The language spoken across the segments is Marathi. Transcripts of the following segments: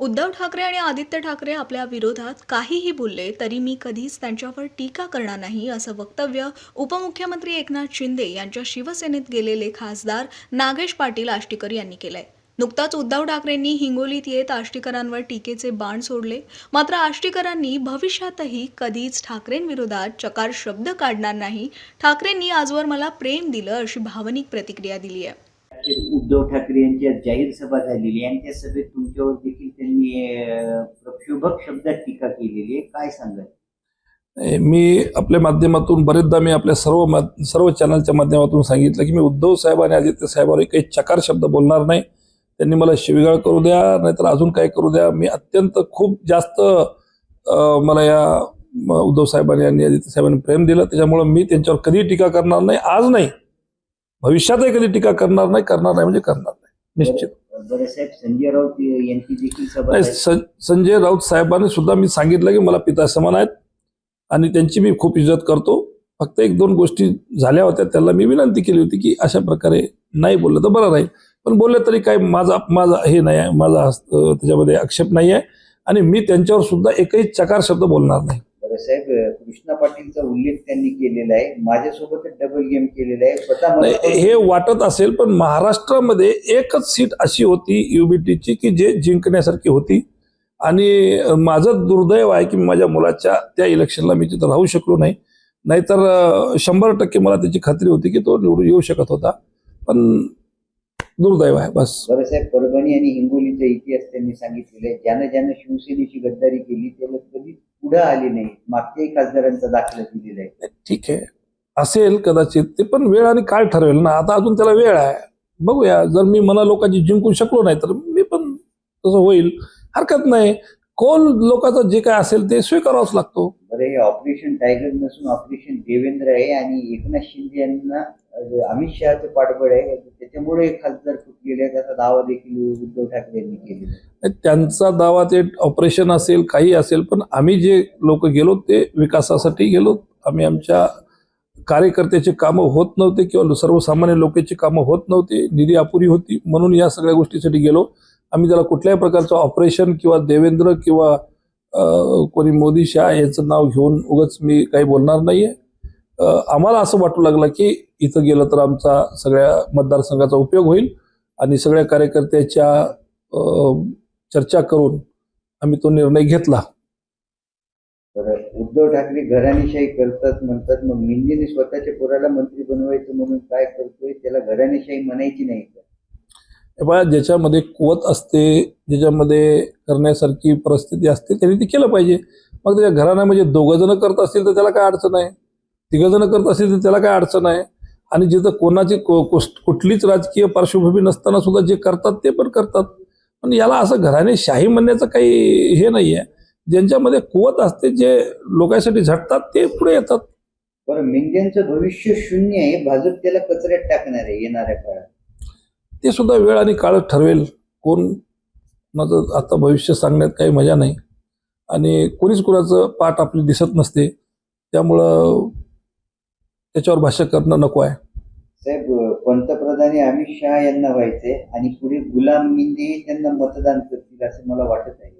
उद्धव ठाकरे आणि आदित्य ठाकरे आपल्या विरोधात काहीही बोलले तरी मी कधीच त्यांच्यावर टीका करणार नाही असं वक्तव्य उपमुख्यमंत्री एकनाथ शिंदे यांच्या शिवसेनेत गेलेले खासदार नागेश पाटील आष्टीकर यांनी केलंय। नुकताच उद्धव ठाकरेंनी हिंगोलीत येत आष्टीकरांवर टीकेचे बाण सोडले। मात्र आष्टीकरांनी भविष्यातही कधीच ठाकरेंविरोधात चकार शब्द काढणार नाही, ठाकरेंनी आजवर मला प्रेम दिलं अशी भावनिक प्रतिक्रिया दिली आहे। उद्धव ठाकरे यांची जाहीर सभा झालेली आहे आणि त्या सभेत तुमच्यावर देखील त्यांनी प्रक्षोभक शब्दात टीका केलेली आहे, काय सांगाल? मी आपल्या माध्यमातून बरेचदा मी आपल्या सर्व चॅनलच्या माध्यमातून सांगितलं की मी उद्धव साहेब आणि आदित्य साहेबांवर काही चकार शब्द बोलणार नाही। त्यांनी मला शिवीगाळ करू द्या नाहीतर अजून काय करू द्या, मी अत्यंत खूप जास्त मला या उद्धव साहेबांनी आणि आदित्य साहेबांनी प्रेम दिलं, त्याच्यामुळे मी त्यांच्यावर कधी टीका करणार नाही, आज नाही भविष्यातही कधी टीका करणार नाही म्हणजे करणार नाही निश्चित। बरं साहेब, संजय राऊत यांची देखील सभा संजय राऊत साहेबांनी सुद्धा मी सांगितलं की मला पिता समान आहेत आणि त्यांची मी खूप इज्जत करतो। फक्त एक दोन गोष्टी झाल्या होत्या, त्याला मी विनंती केली होती की अशा प्रकारे नाही बोललं तर बरं राहील, पण बोलले तरी काय माझा हे नाही आहे, माझा त्याच्यामध्ये आक्षेप नाही आहे आणि मी त्यांच्यावर सुद्धा एकही चकार शब्द बोलणार नाही। बरं साहेब, कृष्णा पाटीलचा उल्लेख त्यांनी केलेला आहे, माझ्यासोबत डबल गेम केलेला आहे, हे वाटत असेल पण महाराष्ट्रामध्ये एकच सीट अशी होती युबीटीची की जे जिंकण्यासारखी होती आणि माझं दुर्दैव आहे की माझ्या मुलाच्या त्या इलेक्शनला मी तिथं राहू शकलो नाही, नाहीतर 100% मला त्याची खात्री होती की तो निवडून येऊ शकत होता, पण दुर्दैव आहे बस। बरं साहेब, परभणी आणि हिंगोलीचा इतिहास त्यांनी सांगितलेला आहे, ज्यानं शिवसेनेची गद्दारी केली त्याला कधी पुढे आले नाही, मागच्याही खासदारांचा दाखला दिलेला आहे। ठीक आहे, असेल कदाचित, ते पण वेळ आणि काळ ठरवेल ना, आता अजून त्याला वेळ आहे, बघूया। जर मी मना लोकांची जिंकू शकलो नाही तर मी पण तसं होईल, हरकत नाही। कोण लोकांचं जे काय असेल ते स्वीकारावंच लागतो। बरं, हे ऑपरेशन टायगर नसून ऑपरेशन देवेंद्र आहे आणि एकनाथ शिंदे यांना अमित शहाचं पाठबळ आहे, त्याच्यामुळे खासदार फुटलेले आहेत असा दावा देखील उद्धव ठाकरे यांनी केलेला आहे। त्यांचा दावा ते ऑपरेशन असेल काही असेल, पण आम्ही जे लोक गेलो ते विकासासाठी गेलो। आम्ही आमच्या कार्यकर्त्याची कामं होत नव्हते किंवा सर्वसामान्य लोकांची कामं होत नव्हती, निधी अपुरी होती, म्हणून या सगळ्या गोष्टीसाठी गेलो। आम्ही त्याला कुठल्याही प्रकारचं ऑपरेशन किंवा देवेंद्र किंवा कोणी मोदी शहा याचं नाव घेऊन उगाच मी काही बोलणार नाहीये। आम्हाला असं वाटू लागलं की इथं गेलं तर आमचा सगळ्या मतदारसंघाचा उपयोग होईल आणि सगळ्या कार्यकर्त्याच्या चर्चा करून आम्ही तो निर्णय घेतला। बरं, उद्धव ठाकरे घराणेशाही करतात म्हणतात, मग मिंजेने स्वतःच्या पोराला मंत्री बनवायचं म्हणून काय करतोय, त्याला घराणेशाही म्हणायची नाही का? बघा, ज्याच्यामध्ये कुवत असते, ज्याच्यामध्ये करण्यासारखी परिस्थिती असते त्यांनी ते केलं पाहिजे। मग त्याच्या घराण्यामध्ये 2 जण करत असतील तर त्याला काय अडचण आहे, 3 जण करत असतील तर त्याला काय अडचण आहे, आणि जिथं कोणाची कुठलीच राजकीय पार्श्वभूमी नसताना सुद्धा जे करतात ते पण करतात। पण याला असं घराणेशाही म्हणण्याचं काही हे नाही आहे, ज्यांच्यामध्ये कुवत असते, जे लोकांसाठी झटतात ते पुढे येतात। बरं, मिंजेंचं भविष्य शून्य आहे, भाजप त्याला कचऱ्यात टाकणार आहे येणाऱ्या काळात, ते सुद्धा वेळ आणि काळ ठरवेल। कोण माझं आता भविष्य सांगण्यात काही मजा नाही आणि कोणीच कुणाचं पाठ आपली दिसत नसते, त्यामुळं त्याच्यावर भाष्य करणं नको आहे। साहेब, पंतप्रधानी अमित शहा यांना व्हायचंय आणि पुढे गुलाम मिंजे त्यांना मतदान करतील असं मला वाटत आहे।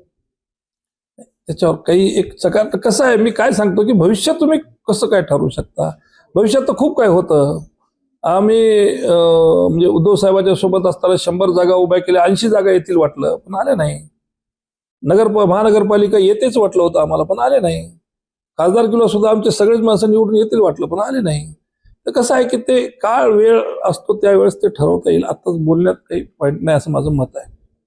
त्याच्यावर काही एक चकार कसं आहे, मी काय सांगतो की भविष्यात तुम्ही कसं काय ठरवू शकता, भविष्यात तर खूप काय होतं। आम्ही म्हणजे उद्धव साहेबांच्या सोबत असताना 100 जागा उभ्या केल्या, 80 जागा येतील वाटलं पण आले नाही। महानगरपालिका येतेच वाटलं होतं आम्हाला पण आले नाही। खासदारकीला सुद्धा आमचे सगळेच माणसं निवडून येतील वाटलं पण आले नाही। तर कसं आहे की ते काळ वेळ असतो त्यावेळेस ते ठरवता येईल, आताच बोलण्यात काही पॉईंट नाही असं माझं मत आहे।